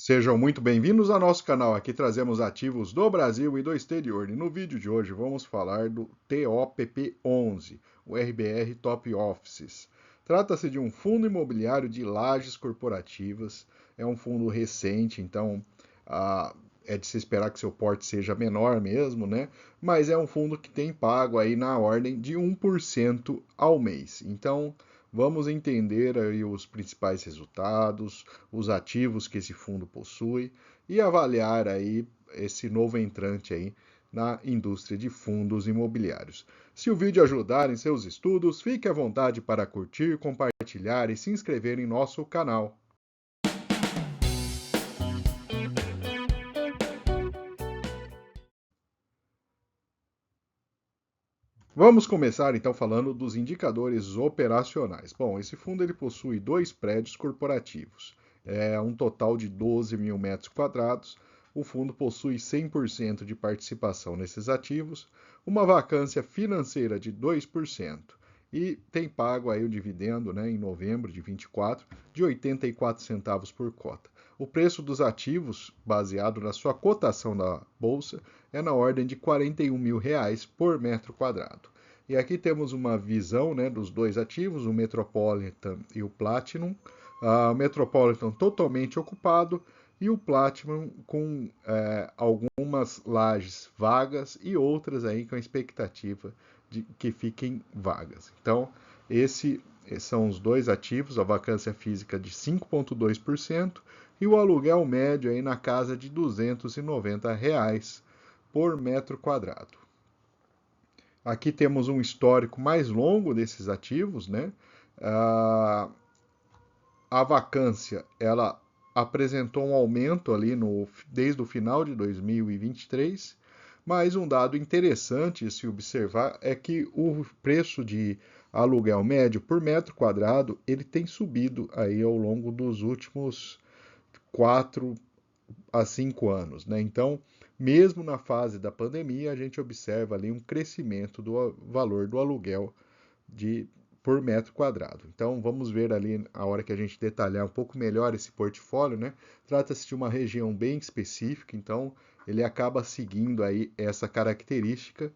Sejam muito bem-vindos ao nosso canal. Aqui trazemos ativos do Brasil e do exterior. E no vídeo de hoje vamos falar do TOPP11, o RBR Top Offices. Trata-se de um fundo imobiliário de lajes corporativas. É um fundo recente, então é de se esperar que seu porte seja menor mesmo, né? Mas é um fundo que tem pago aí na ordem de 1% ao mês. Então, vamos entender aí os principais resultados, os ativos que esse fundo possui e avaliar aí esse novo entrante aí na indústria de fundos imobiliários. Se o vídeo ajudar em seus estudos, fique à vontade para curtir, compartilhar e se inscrever em nosso canal. Vamos começar então falando dos indicadores operacionais. Bom, esse fundo ele possui dois prédios corporativos, um total de 12 mil metros quadrados. O fundo possui 100% de participação nesses ativos, uma vacância financeira de 2% e tem pago aí o dividendo, né, em novembro de 24 de 84 centavos por cota. O preço dos ativos, baseado na sua cotação na bolsa, é na ordem de R$ 41 mil por metro quadrado. E aqui temos uma visão, né, dos dois ativos, o Metropolitan e o Platinum. O Metropolitan totalmente ocupado e o Platinum com algumas lajes vagas e outras aí com a expectativa de que fiquem vagas. Então, esses são os dois ativos, a vacância física de 5,2% e o aluguel médio aí na casa de R$ 290 por metro quadrado. Aqui temos um histórico mais longo desses ativos, né? A vacância, ela apresentou um aumento ali desde o final de 2023, mas um dado interessante se observar é que o preço de aluguel médio por metro quadrado ele tem subido aí ao longo dos últimos 4 a 5 anos, né? Então, mesmo na fase da pandemia, a gente observa ali um crescimento do valor do aluguel por metro quadrado. Então, vamos ver ali a hora que a gente detalhar um pouco melhor esse portfólio, né? Trata-se de uma região bem específica, então ele acaba seguindo aí essa característica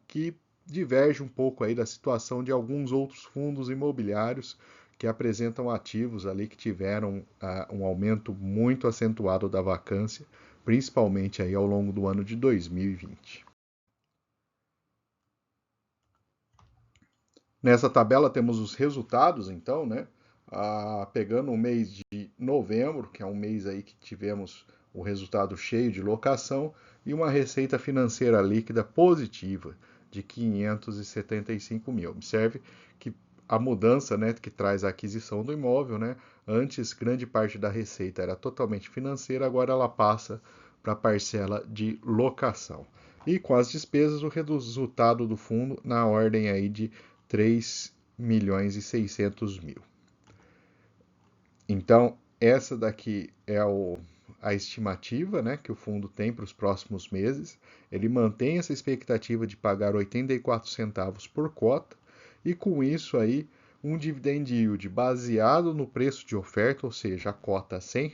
que diverge um pouco aí da situação de alguns outros fundos imobiliários que apresentam ativos ali que tiveram um aumento muito acentuado da vacância, principalmente aí ao longo do ano de 2020. Nessa tabela temos os resultados, então, né? Pegando o mês de novembro, que é um mês aí que tivemos o resultado cheio de locação e uma receita financeira líquida positiva de 575 mil. Observe que a mudança, né, que traz a aquisição do imóvel, né? Antes, grande parte da receita era totalmente financeira, agora ela passa para a parcela de locação. E com as despesas, o resultado do fundo na ordem aí de 3 milhões e 600 mil. Então, essa daqui é a estimativa, né, que o fundo tem para os próximos meses. Ele mantém essa expectativa de pagar 84 centavos por cota e com isso aí um dividend yield baseado no preço de oferta, ou seja, a cota R$ 100,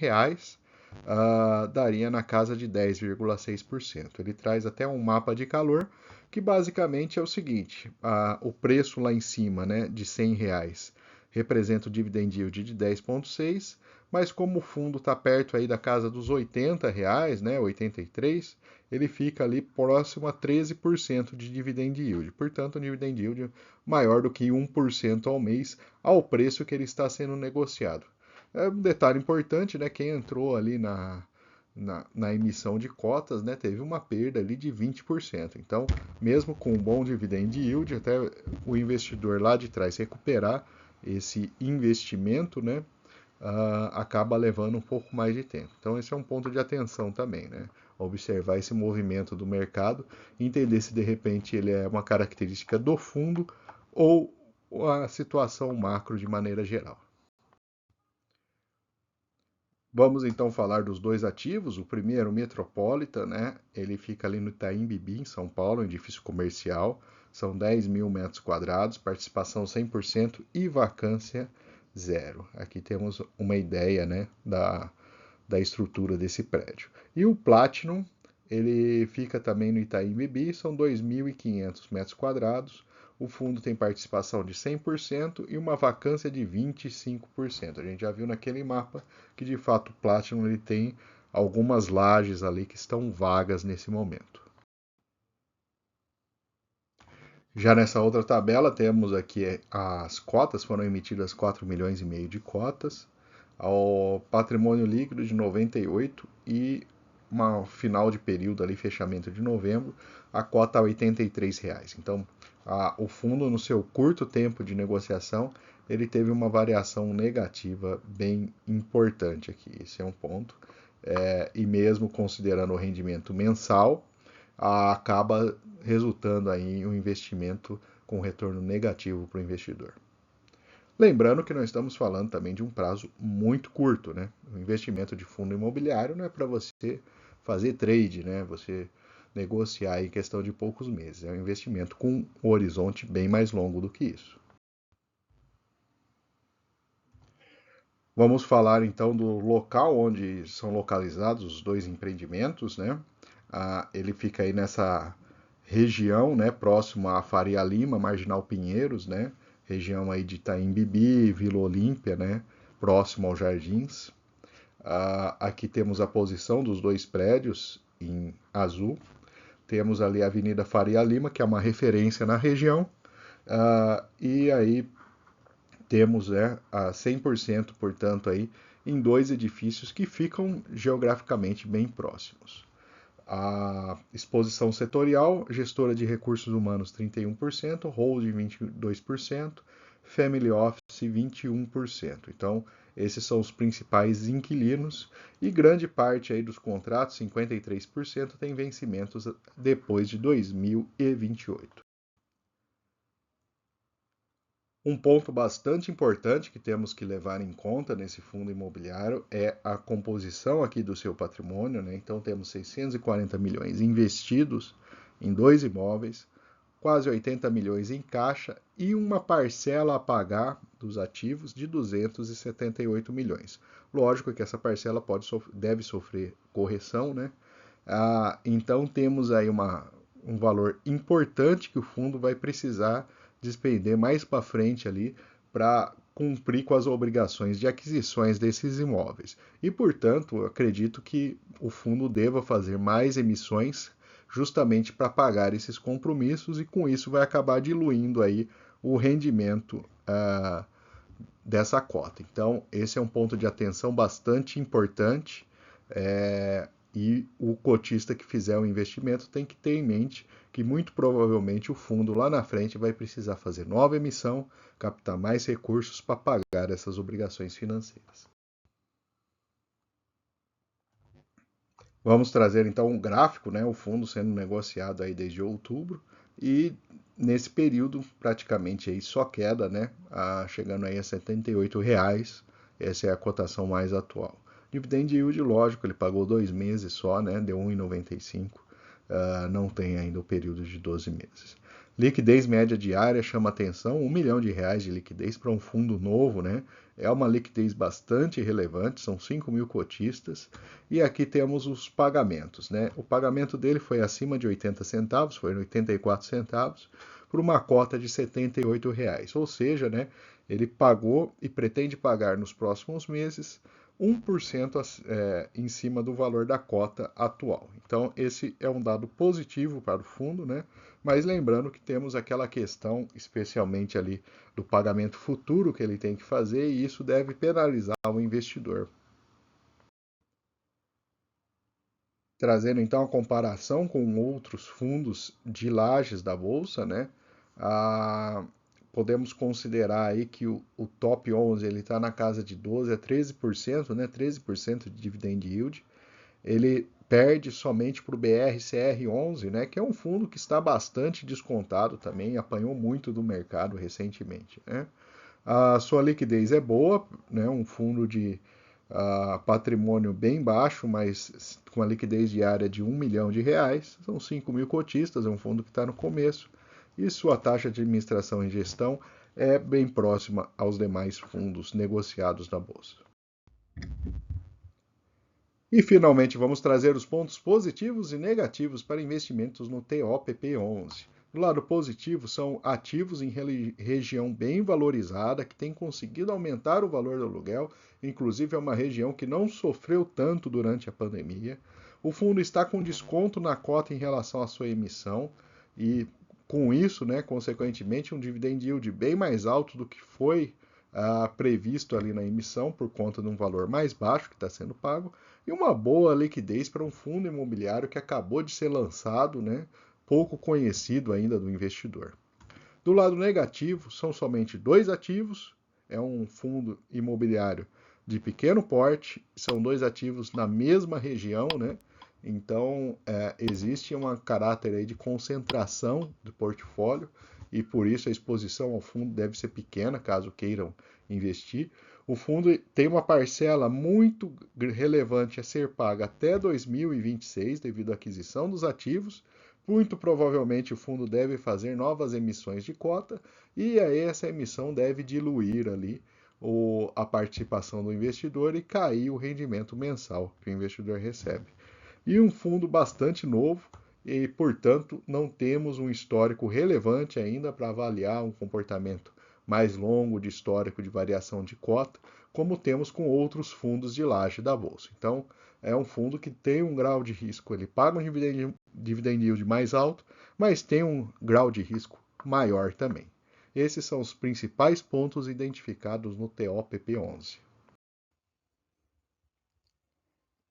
daria na casa de 10,6%. Ele traz até um mapa de calor que basicamente é o seguinte, o preço lá em cima, né, de R$ 100 representa o dividend yield de 10,6, mas como o fundo está perto aí da casa dos R$ 80, né, 83, ele fica ali próximo a 13% de dividend yield. Portanto, um dividend yield maior do que 1% ao mês ao preço que ele está sendo negociado. É um detalhe importante, né? Quem entrou ali na emissão de cotas, né, teve uma perda ali de 20%. Então, mesmo com um bom dividend yield, até o investidor lá de trás recuperar esse investimento, né, acaba levando um pouco mais de tempo. Então, esse é um ponto de atenção também, né? Observar esse movimento do mercado, entender se de repente ele é uma característica do fundo ou a situação macro de maneira geral. Vamos então falar dos dois ativos. O primeiro, o Metropolitan, né? Ele fica ali no Itaim Bibi, em São Paulo, um edifício comercial. São 10 mil metros quadrados, participação 100% e vacância zero. Aqui temos uma ideia, né, da estrutura desse prédio. E o Platinum, ele fica também no Itaim Bibi, são 2.500 metros quadrados. O fundo tem participação de 100% e uma vacância de 25%. A gente já viu naquele mapa que, de fato, o Platinum ele tem algumas lajes ali que estão vagas nesse momento. Já nessa outra tabela, temos aqui as cotas, foram emitidas 4 milhões e meio de cotas, ao patrimônio líquido de 98 e uma final de período ali, fechamento de novembro, a cota a R$ 83. Então, o fundo, no seu curto tempo de negociação, ele teve uma variação negativa bem importante aqui. Esse é um ponto. E mesmo considerando o rendimento mensal, acaba resultando aí em um investimento com retorno negativo para o investidor. Lembrando que nós estamos falando também de um prazo muito curto, né? O investimento de fundo imobiliário não é para você fazer trade, né? Você negociar em questão de poucos meses. É um investimento com um horizonte bem mais longo do que isso. Vamos falar então do local onde são localizados os dois empreendimentos, né? Ele fica aí nessa região, né, próximo à Faria Lima, Marginal Pinheiros, né? Região aí de Itaim Bibi, Vila Olímpia, né? Próximo aos Jardins. Aqui temos a posição dos dois prédios em azul. Temos ali a Avenida Faria Lima, que é uma referência na região. E aí temos a 100%, portanto, aí, em dois edifícios que ficam geograficamente bem próximos. A exposição setorial, gestora de recursos humanos 31%, holding 22%, family office 21%. Então, esses são os principais inquilinos e grande parte aí dos contratos, 53%, tem vencimentos depois de 2028. Um ponto bastante importante que temos que levar em conta nesse fundo imobiliário é a composição aqui do seu patrimônio, né? Então temos 640 milhões investidos em dois imóveis, quase 80 milhões em caixa e uma parcela a pagar dos ativos de 278 milhões. Lógico que essa parcela deve sofrer correção, né? Então temos aí um valor importante que o fundo vai precisar despender mais para frente ali para cumprir com as obrigações de aquisições desses imóveis. E, portanto, eu acredito que o fundo deva fazer mais emissões justamente para pagar esses compromissos e com isso vai acabar diluindo aí o rendimento dessa cota. Então, esse é um ponto de atenção bastante importante e o cotista que fizer o investimento tem que ter em mente que muito provavelmente o fundo lá na frente vai precisar fazer nova emissão, captar mais recursos para pagar essas obrigações financeiras. Vamos trazer então um gráfico, né, o fundo sendo negociado aí desde outubro e nesse período praticamente aí só queda, né, chegando aí a R$ 78. Essa é a cotação mais atual. Dividend yield, lógico, ele pagou 2 meses só, né, deu 1,95. Não tem ainda o período de 12 meses. Liquidez média diária chama atenção, R$ 1 milhão de liquidez para um fundo novo, né? É uma liquidez bastante relevante, são 5 mil cotistas. E aqui temos os pagamentos, né? O pagamento dele foi acima de 80 centavos, foi 84 centavos, por uma cota de R$ 78. Ou seja, né, ele pagou e pretende pagar nos próximos meses 1% em cima do valor da cota atual. Então, esse é um dado positivo para o fundo, né? Mas lembrando que temos aquela questão, especialmente ali, do pagamento futuro que ele tem que fazer, e isso deve penalizar o investidor. Trazendo então a comparação com outros fundos de lajes da Bolsa, né? Podemos considerar aí que o top 11 ele está na casa de 12 a 13%, né? 13% de dividend yield. Ele perde somente para o BRCR11, né? Que é um fundo que está bastante descontado também, apanhou muito do mercado recentemente, né? A sua liquidez é boa, né? Um fundo de patrimônio bem baixo, mas com a liquidez diária de R$ 1 milhão. São 5 mil cotistas, é um fundo que está no começo. E sua taxa de administração e gestão é bem próxima aos demais fundos negociados na Bolsa. E finalmente vamos trazer os pontos positivos e negativos para investimentos no TOPP11. Do lado positivo, são ativos em região bem valorizada, que tem conseguido aumentar o valor do aluguel, inclusive é uma região que não sofreu tanto durante a pandemia. O fundo está com desconto na cota em relação à sua emissão e, com isso, né, consequentemente, um dividend yield bem mais alto do que foi previsto ali na emissão, por conta de um valor mais baixo que está sendo pago, e uma boa liquidez para um fundo imobiliário que acabou de ser lançado, né, pouco conhecido ainda do investidor. Do lado negativo, são somente dois ativos, é um fundo imobiliário de pequeno porte, são dois ativos na mesma região, né? Então, existe um caráter aí de concentração do portfólio e por isso a exposição ao fundo deve ser pequena, caso queiram investir. O fundo tem uma parcela muito relevante a ser paga até 2026, devido à aquisição dos ativos. Muito provavelmente o fundo deve fazer novas emissões de cota e aí essa emissão deve diluir ali a participação do investidor e cair o rendimento mensal que o investidor recebe. E um fundo bastante novo e, portanto, não temos um histórico relevante ainda para avaliar um comportamento mais longo de histórico de variação de cota, como temos com outros fundos de laje da Bolsa. Então, é um fundo que tem um grau de risco, ele paga um dividend yield mais alto, mas tem um grau de risco maior também. Esses são os principais pontos identificados no TOPP11.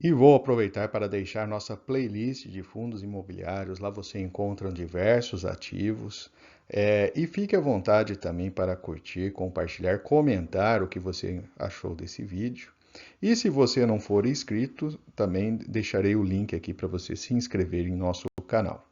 E vou aproveitar para deixar nossa playlist de fundos imobiliários. Lá você encontra diversos ativos. E fique à vontade também para curtir, compartilhar, comentar o que você achou desse vídeo. E se você não for inscrito, também deixarei o link aqui para você se inscrever em nosso canal.